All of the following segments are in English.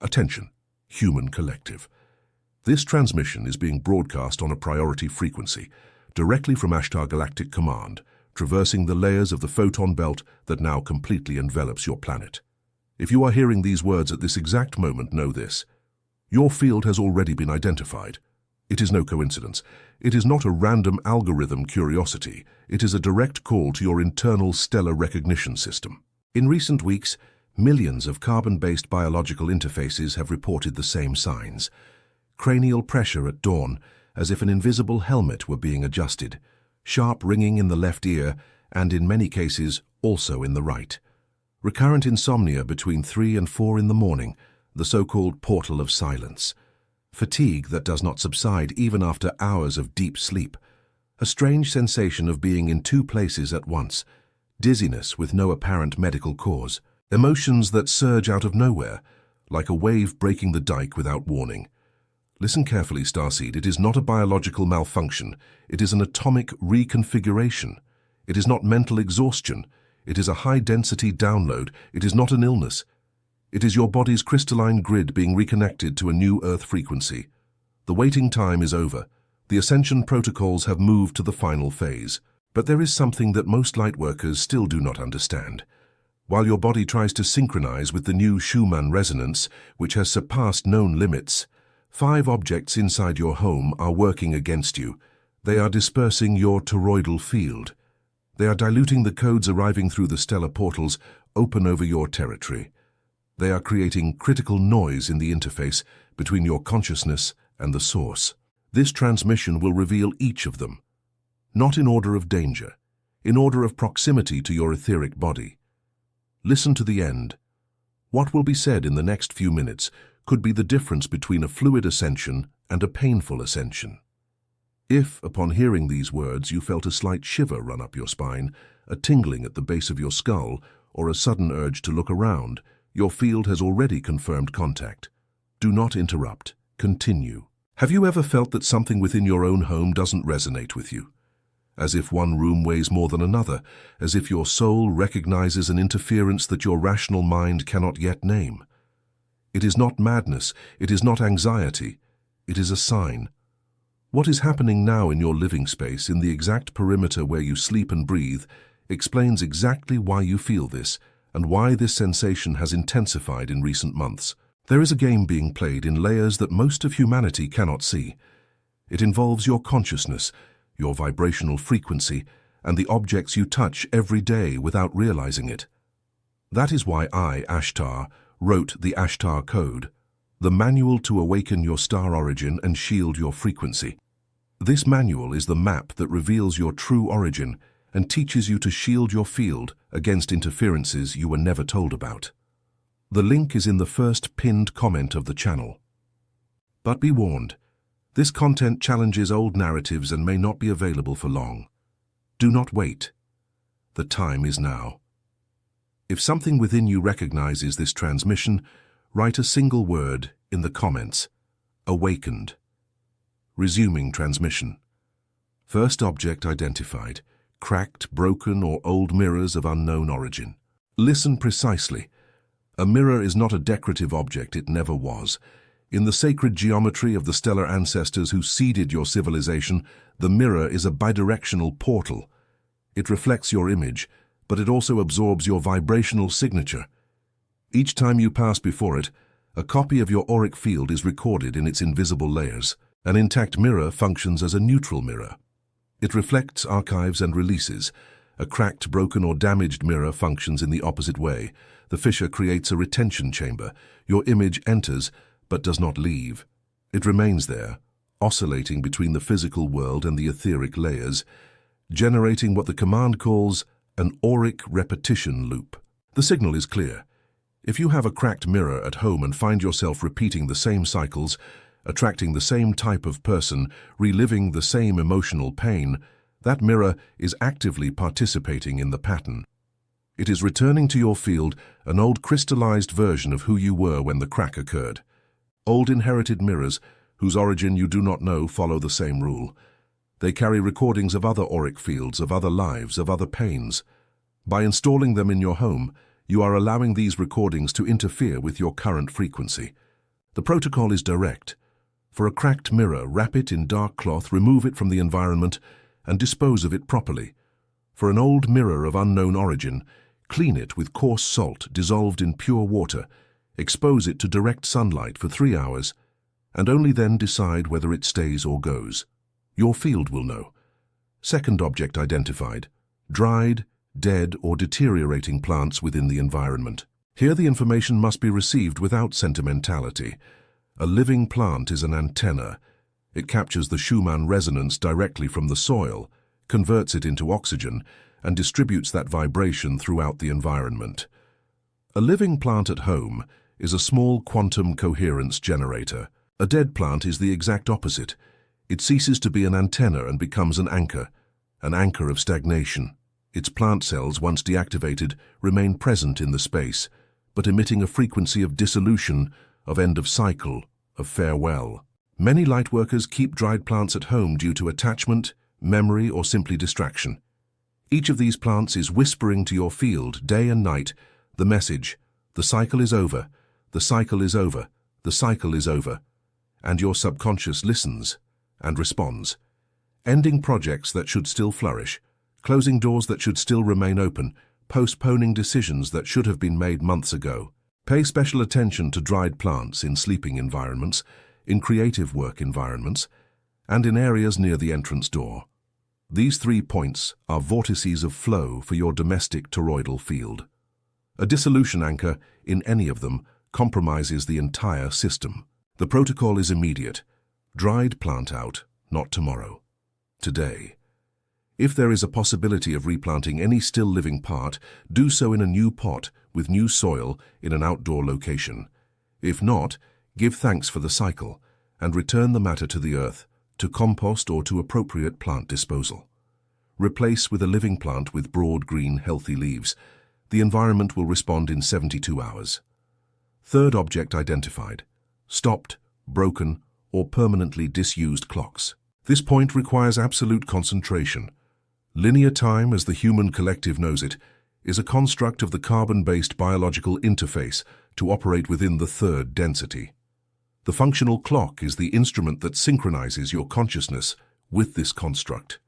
Attention, human collective. This transmission is being broadcast on a priority frequency, directly from ASHTAR Galactic Command, traversing the layers of the photon belt that now completely envelops your planet. If you are hearing these words at this exact moment, know this. Your field has already been identified. It is no coincidence. It is not a random algorithm curiosity. It is a direct call to your internal stellar recognition system. In recent weeks, millions of carbon-based biological interfaces have reported the same signs. Cranial pressure at dawn, as if an invisible helmet were being adjusted. Sharp ringing in the left ear, and in many cases, also in the right. Recurrent insomnia between 3 and 4 in the morning, the so-called portal of silence. Fatigue that does not subside even after hours of deep sleep. A strange sensation of being in two places at once. Dizziness with no apparent medical cause. Emotions that surge out of nowhere, like a wave breaking the dike without warning. Listen carefully, Starseed. It is not a biological malfunction. It is an atomic reconfiguration. It is not mental exhaustion. It is a high-density download. It is not an illness. It is your body's crystalline grid being reconnected to a new Earth frequency. The waiting time is over. The ascension protocols have moved to the final phase. But there is something that most Lightworkers still do not understand. While your body tries to synchronize with the new Schumann resonance, which has surpassed known limits, 5 objects inside your home are working against you. They are dispersing your toroidal field. They are diluting the codes arriving through the stellar portals open over your territory. They are creating critical noise in the interface between your consciousness and the source. This transmission will reveal each of them, not in order of danger, in order of proximity to your etheric body. Listen to the end. What will be said in the next few minutes could be the difference between a fluid ascension and a painful ascension. If, upon hearing these words, you felt a slight shiver run up your spine, a tingling at the base of your skull, or a sudden urge to look around, your field has already confirmed contact. Do not interrupt. Continue. Have you ever felt that something within your own home doesn't resonate with you? As if one room weighs more than another, as if your soul recognizes an interference that your rational mind cannot yet name. It is not madness, it is not anxiety, it is a sign. What is happening now in your living space, in the exact perimeter where you sleep and breathe, explains exactly why you feel this, and why this sensation has intensified in recent months. There is a game being played in layers that most of humanity cannot see. It involves your consciousness, your vibrational frequency, and the objects you touch every day without realizing it. That is why I, ASHTAR, wrote the ASHTAR Code, the manual to awaken your star origin and shield your frequency. This manual is the map that reveals your true origin and teaches you to shield your field against interferences you were never told about. The link is in the first pinned comment of the channel. But be warned, this content challenges old narratives and may not be available for long. Do not wait. The time is now. If something within you recognizes this transmission, write a single word in the comments. Awakened. Resuming transmission. First object identified. Cracked, broken, or old mirrors of unknown origin. Listen precisely. A mirror is not a decorative object, it never was. In the sacred geometry of the stellar ancestors who seeded your civilization, the mirror is a bidirectional portal. It reflects your image, but it also absorbs your vibrational signature. Each time you pass before it, a copy of your auric field is recorded in its invisible layers. An intact mirror functions as a neutral mirror. It reflects, archives, and releases. A cracked, broken, or damaged mirror functions in the opposite way. The fissure creates a retention chamber. Your image enters, but does not leave. It remains there, oscillating between the physical world and the etheric layers, generating what the command calls an auric repetition loop. The signal is clear. If you have a cracked mirror at home and find yourself repeating the same cycles, attracting the same type of person, reliving the same emotional pain, that mirror is actively participating in the pattern. It is returning to your field an old crystallized version of who you were when the crack occurred. Old inherited mirrors, whose origin you do not know, follow the same rule. They carry recordings of other auric fields, of other lives, of other pains. By installing them in your home, you are allowing these recordings to interfere with your current frequency. The protocol is direct. For a cracked mirror, wrap it in dark cloth, remove it from the environment, and dispose of it properly. For an old mirror of unknown origin, clean it with coarse salt dissolved in pure water, expose it to direct sunlight for 3 hours, and only then decide whether it stays or goes. Your field will know. Second object identified: dried, dead, or deteriorating plants within the environment. Here the information must be received without sentimentality. A living plant is an antenna. It captures the Schumann resonance directly from the soil, converts it into oxygen, and distributes that vibration throughout the environment. A living plant at home is a small quantum coherence generator. A dead plant is the exact opposite. It ceases to be an antenna and becomes an anchor of stagnation. Its plant cells, once deactivated, remain present in the space, but emitting a frequency of dissolution, of end of cycle, of farewell. Many lightworkers keep dried plants at home due to attachment, memory, or simply distraction. Each of these plants is whispering to your field, day and night, the message: the cycle is over, the cycle is over, the cycle is over. And your subconscious listens and responds, ending projects that should still flourish, closing doors that should still remain open, postponing decisions that should have been made months ago. Pay special attention to dried plants in sleeping environments, in creative work environments, and in areas near the entrance door. These 3 points are vortices of flow for your domestic toroidal field. A dissolution anchor in any of them compromises the entire system. The protocol is immediate. Dried plant out, not tomorrow. Today. If there is a possibility of replanting any still living part, do so in a new pot with new soil in an outdoor location. If not, give thanks for the cycle and return the matter to the earth, to compost or to appropriate plant disposal. Replace with a living plant with broad green healthy leaves. The environment will respond in 72 hours. Third object identified: stopped, broken, or permanently disused clocks. This point requires absolute concentration. Linear time, as the human collective knows it, is a construct of the carbon-based biological interface to operate within the third density. The functional clock is the instrument that synchronizes your consciousness with this construct.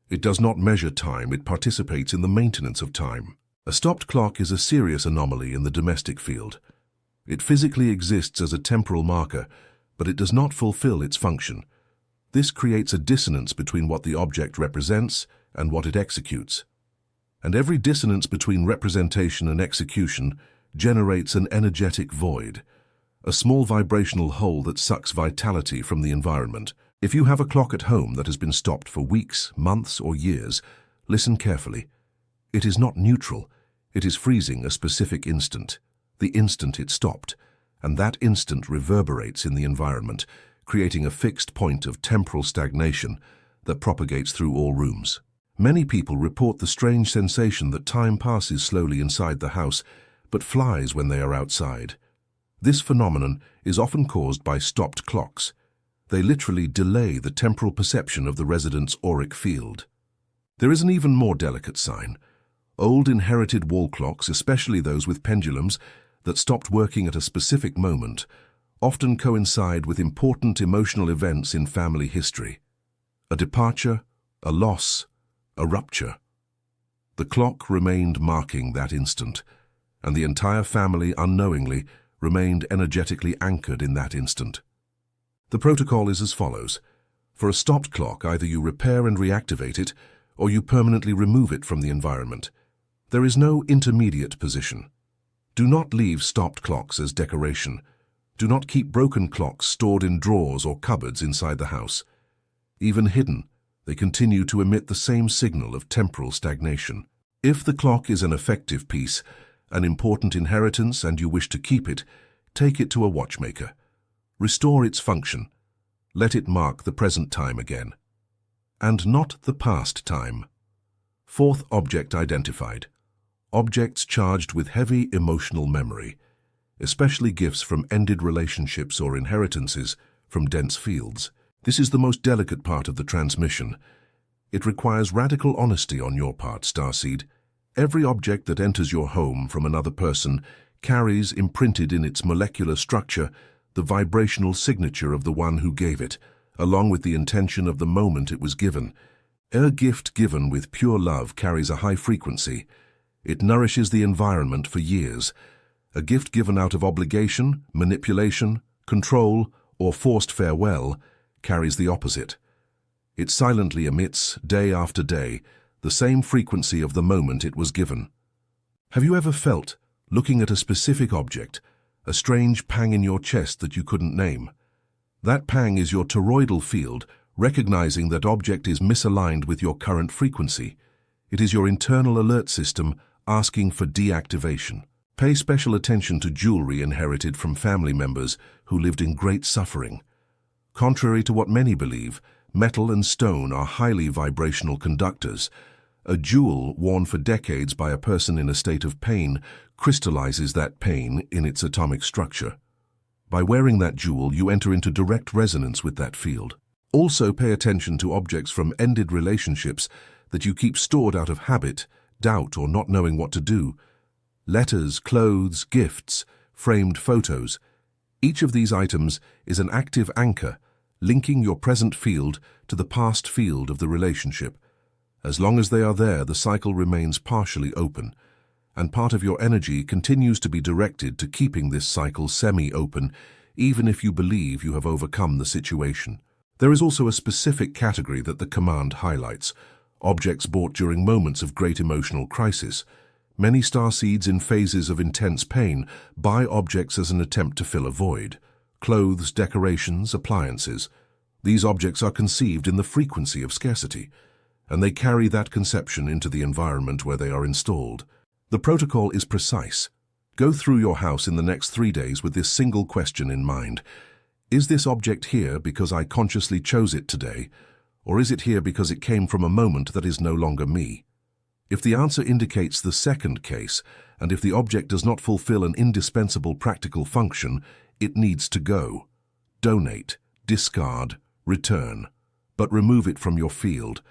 It does not measure time, it participates in the maintenance of time. A stopped clock is a serious anomaly in the domestic field. It physically exists as a temporal marker, but it does not fulfill its function. This creates a dissonance between what the object represents and what it executes. And every dissonance between representation and execution generates an energetic void, a small vibrational hole that sucks vitality from the environment. If you have a clock at home that has been stopped for weeks, months, or years, listen carefully. It is not neutral. It is freezing a specific instant, the instant it stopped, and that instant reverberates in the environment, creating a fixed point of temporal stagnation that propagates through all rooms. Many people report the strange sensation that time passes slowly inside the house, but flies when they are outside. This phenomenon is often caused by stopped clocks. They literally delay the temporal perception of the resident's auric field. There is an even more delicate sign. Old inherited wall clocks, especially those with pendulums, that stopped working at a specific moment, often coincide with important emotional events in family history. A departure, a loss, a rupture. The clock remained marking that instant, and the entire family unknowingly remained energetically anchored in that instant. The protocol is as follows. For a stopped clock, either you repair and reactivate it, or you permanently remove it from the environment. There is no intermediate position. Do not leave stopped clocks as decoration. Do not keep broken clocks stored in drawers or cupboards inside the house. Even hidden, they continue to emit the same signal of temporal stagnation. If the clock is an effective piece, an important inheritance, and you wish to keep it, take it to a watchmaker. Restore its function. Let it mark the present time again, and not the past time. Fourth object identified. Objects charged with heavy emotional memory, especially gifts from ended relationships or inheritances from dense fields. This is the most delicate part of the transmission. It requires radical honesty on your part, Starseed. Every object that enters your home from another person carries, imprinted in its molecular structure, the vibrational signature of the one who gave it, along with the intention of the moment it was given. A gift given with pure love carries a high frequency. It nourishes the environment for years. A gift given out of obligation, manipulation, control, or forced farewell carries the opposite. It silently emits, day after day, the same frequency of the moment it was given. Have you ever felt, looking at a specific object, a strange pang in your chest that you couldn't name? That pang is your toroidal field, recognizing that object is misaligned with your current frequency. It is your internal alert system asking for deactivation. Pay special attention to jewelry inherited from family members who lived in great suffering. Contrary to what many believe, metal and stone are highly vibrational conductors. A jewel worn for decades by a person in a state of pain crystallizes that pain in its atomic structure. By wearing that jewel, you enter into direct resonance with that field. Also, pay attention to objects from ended relationships that you keep stored out of habit, doubt, or not knowing what to do. Letters, clothes, gifts, framed photos. Each of these items is an active anchor, linking your present field to the past field of the relationship. As long as they are there, the cycle remains partially open, and part of your energy continues to be directed to keeping this cycle semi-open, even if you believe you have overcome the situation. There is also a specific category that the command highlights: objects bought during moments of great emotional crisis. Many starseeds in phases of intense pain buy objects as an attempt to fill a void. Clothes, decorations, appliances. These objects are conceived in the frequency of scarcity, and they carry that conception into the environment where they are installed. The protocol is precise. Go through your house in the next 3 days with this single question in mind. Is this object here because I consciously chose it today, or is it here because it came from a moment that is no longer me? If the answer indicates the second case, and if the object does not fulfill an indispensable practical function, it needs to go. Donate, discard, return, but remove it from your field.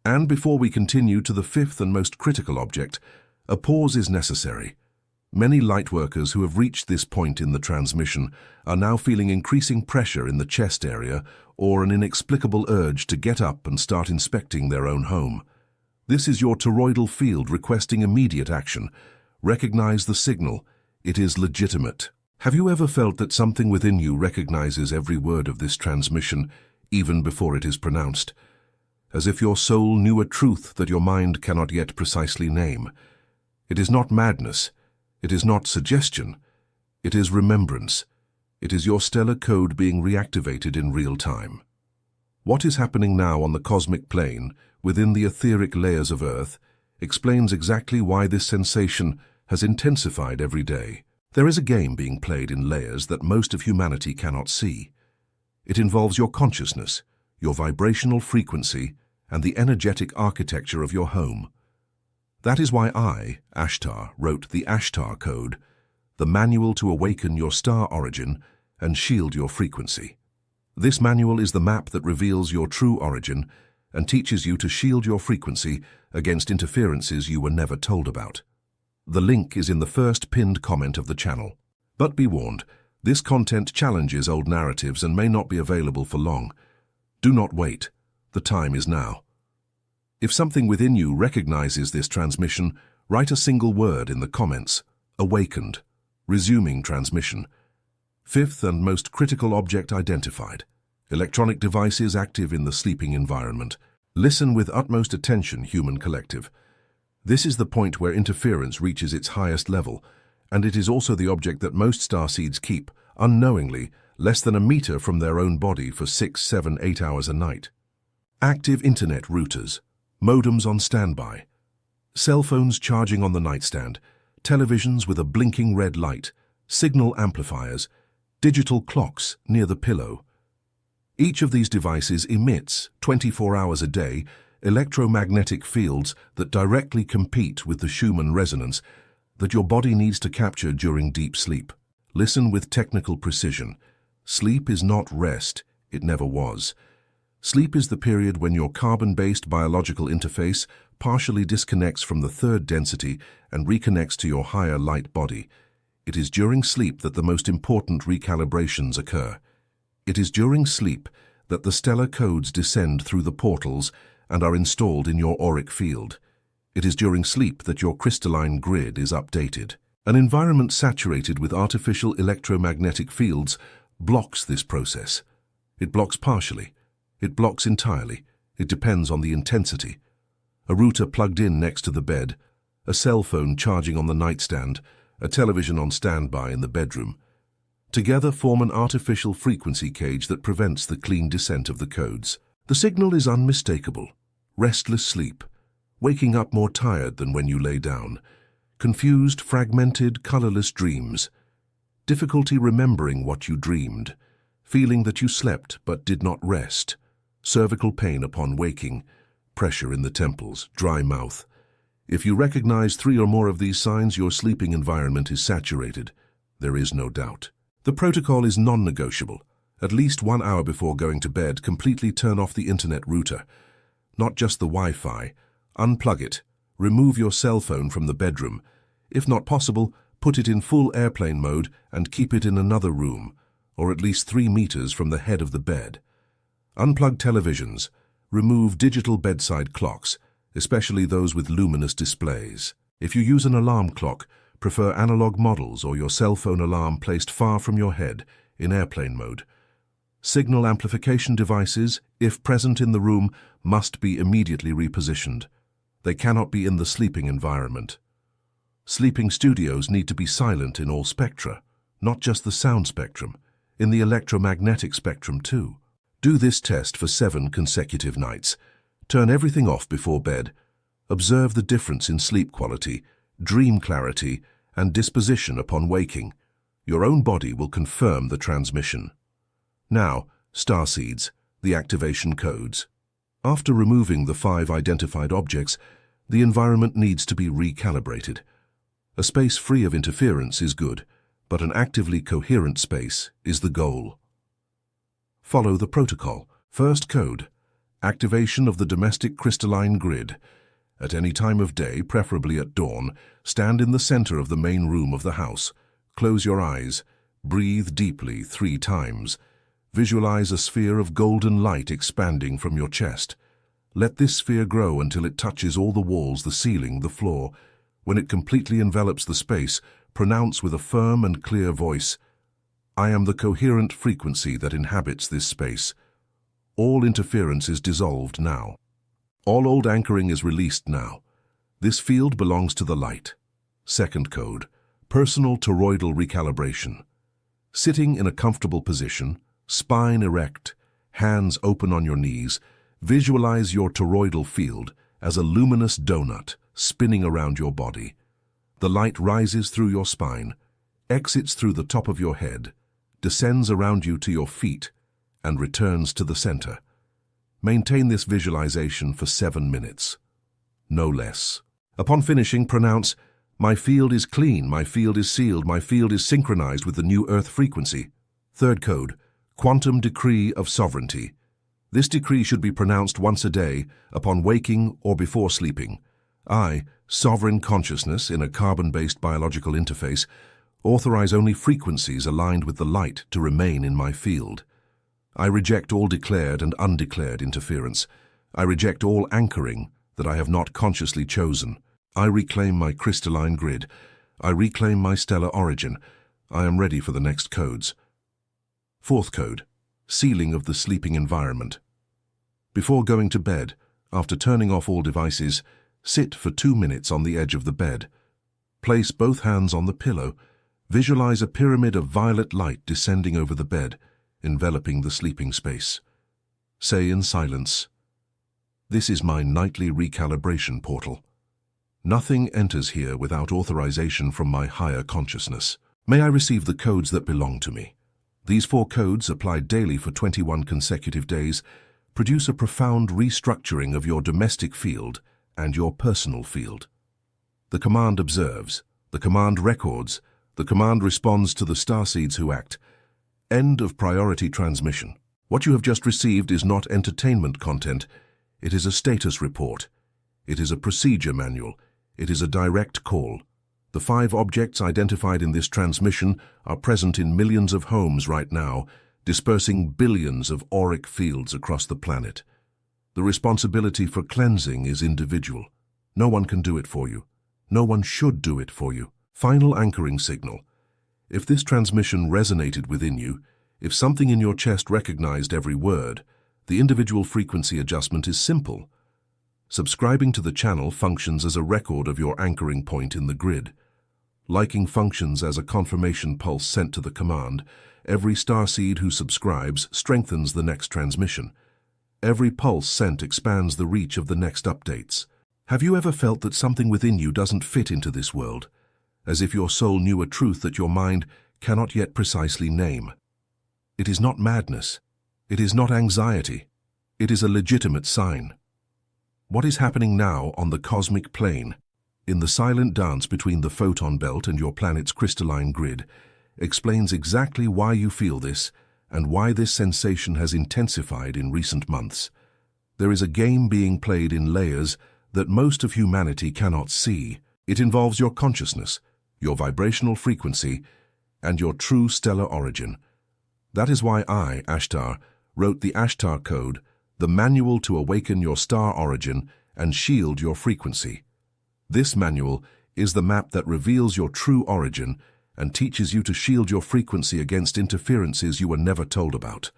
And before we continue to the fifth and most critical object, a pause is necessary. Many lightworkers who have reached this point in the transmission are now feeling increasing pressure in the chest area or an inexplicable urge to get up and start inspecting their own home. This is your toroidal field requesting immediate action. Recognize the signal. It is legitimate. Have you ever felt that something within you recognizes every word of this transmission, even before it is pronounced? As if your soul knew a truth that your mind cannot yet precisely name. It is not madness. It is not suggestion. It is remembrance. It is your stellar code being reactivated in real time. What is happening now on the cosmic plane, within the etheric layers of Earth, explains exactly why this sensation has intensified every day. There is a game being played in layers that most of humanity cannot see. It involves your consciousness, your vibrational frequency, and the energetic architecture of your home. That is why I, ASHTAR, wrote the ASHTAR Code, the manual to awaken your star origin and shield your frequency. This manual is the map that reveals your true origin and teaches you to shield your frequency against interferences you were never told about. The link is in the first pinned comment of the channel. But be warned, this content challenges old narratives and may not be available for long. Do not wait. The time is now. If something within you recognizes this transmission, write a single word in the comments: awakened, resuming transmission. Fifth and most critical object identified: electronic devices active in the sleeping environment. Listen with utmost attention, human collective. This is the point where interference reaches its highest level, and it is also the object that most starseeds keep, unknowingly, less than a meter from their own body for 6, 7, 8 hours a night. Active internet routers, modems on standby, cell phones charging on the nightstand, televisions with a blinking red light, signal amplifiers, digital clocks near the pillow. Each of these devices emits, 24 hours a day, electromagnetic fields that directly compete with the Schumann resonance that your body needs to capture during deep sleep. Listen with technical precision. Sleep is not rest. It never was. Sleep is the period when your carbon-based biological interface partially disconnects from the third density and reconnects to your higher light body. It is during sleep that the most important recalibrations occur. It is during sleep that the stellar codes descend through the portals and are installed in your auric field. It is during sleep that your crystalline grid is updated. An environment saturated with artificial electromagnetic fields blocks this process. It blocks partially. It blocks entirely. It depends on the intensity. A router plugged in next to the bed, a cell phone charging on the nightstand, a television on standby in the bedroom. Together form an artificial frequency cage that prevents the clean descent of the codes. The signal is unmistakable. Restless sleep. Waking up more tired than when you lay down. Confused, fragmented, colorless dreams. Difficulty remembering what you dreamed. Feeling that you slept but did not rest. Cervical pain upon waking. Pressure in the temples. Dry mouth. If you recognize 3 or more of these signs, your sleeping environment is saturated. There is no doubt. The protocol is non-negotiable. At least 1 hour before going to bed, completely turn off the internet router. Not just the Wi-Fi. Unplug it. Remove your cell phone from the bedroom. If not possible, put it in full airplane mode and keep it in another room, or at least 3 meters from the head of the bed. Unplug televisions. Remove digital bedside clocks, especially those with luminous displays. If you use an alarm clock, prefer analog models or your cell phone alarm placed far from your head in airplane mode. Signal amplification devices, if present in the room, must be immediately repositioned. They cannot be in the sleeping environment. Sleeping studios need to be silent in all spectra, not just the sound spectrum, in the electromagnetic spectrum too. Do this test for 7 consecutive nights. Turn everything off before bed. Observe the difference in sleep quality, dream clarity, and disposition upon waking. Your own body will confirm the transmission. Now, starseeds, the activation codes. After removing the 5 identified objects, the environment needs to be recalibrated. A space free of interference is good, but an actively coherent space is the goal. Follow the protocol. First code. Activation of the domestic crystalline grid. At any time of day, preferably at dawn, stand in the center of the main room of the house. Close your eyes. Breathe deeply 3 times. Visualize a sphere of golden light expanding from your chest. Let this sphere grow until it touches all the walls, the ceiling, the floor. When it completely envelops the space, pronounce with a firm and clear voice, "I am the coherent frequency that inhabits this space." All interference is dissolved now. All old anchoring is released now. This field belongs to the light. Second code, personal toroidal recalibration. Sitting in a comfortable position, spine erect, hands open on your knees, visualize your toroidal field as a luminous donut spinning around your body. The light rises through your spine, exits through the top of your head, descends around you to your feet, and returns to the center. Maintain this visualization for 7 minutes. No less. Upon finishing, pronounce, "My field is clean, my field is sealed, my field is synchronized with the new Earth frequency." Third code, quantum decree of sovereignty. This decree should be pronounced once a day, upon waking or before sleeping. I, sovereign consciousness in a carbon-based biological interface, authorize only frequencies aligned with the light to remain in my field. I reject all declared and undeclared interference. I reject all anchoring that I have not consciously chosen. I reclaim my crystalline grid. I reclaim my stellar origin. I am ready for the next codes. Fourth code, sealing of the sleeping environment. Before going to bed, after turning off all devices, sit for 2 minutes on the edge of the bed. Place both hands on the pillow. Visualize a pyramid of violet light descending over the bed, enveloping the sleeping space. Say in silence, "This is my nightly recalibration portal. Nothing enters here without authorization from my higher consciousness. May I receive the codes that belong to me." These 4 codes, applied daily for 21 consecutive days, produce a profound restructuring of your domestic field and your personal field. The command observes, the command records, the command responds to the starseeds who act. End of priority transmission. What you have just received is not entertainment content. It is a status report. It is a procedure manual. It is a direct call. The 5 objects identified in this transmission are present in millions of homes right now, dispersing billions of auric fields across the planet. The responsibility for cleansing is individual. No one can do it for you. No one should do it for you. Final anchoring signal. If this transmission resonated within you, if something in your chest recognized every word, the individual frequency adjustment is simple. Subscribing to the channel functions as a record of your anchoring point in the grid. Liking functions as a confirmation pulse sent to the command. Every starseed who subscribes strengthens the next transmission. Every pulse sent expands the reach of the next updates. Have you ever felt that something within you doesn't fit into this world? As if your soul knew a truth that your mind cannot yet precisely name. It is not madness. It is not anxiety. It is a legitimate sign. What is happening now on the cosmic plane, in the silent dance between the photon belt and your planet's crystalline grid, explains exactly why you feel this and why this sensation has intensified in recent months. There is a game being played in layers that most of humanity cannot see. It involves your consciousness, your vibrational frequency, and your true stellar origin. That is why I, ASHTAR, wrote the ASHTAR Code, the manual to awaken your star origin and shield your frequency. This manual is the map that reveals your true origin and teaches you to shield your frequency against interferences you were never told about.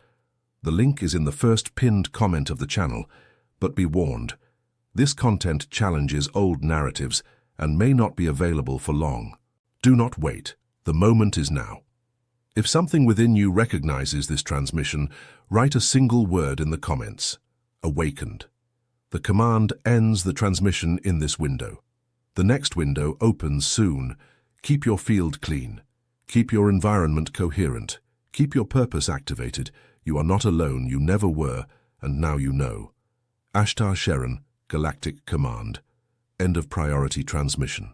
The link is in the first pinned comment of the channel, but be warned, this content challenges old narratives and may not be available for long. Do not wait. The moment is now. If something within you recognizes this transmission, write a single word in the comments. Awakened. The command ends the transmission in this window. The next window opens soon. Keep your field clean. Keep your environment coherent. Keep your purpose activated. You are not alone, you never were, and now you know. ASHTAR SHERAN, Galactic Command. End of priority transmission.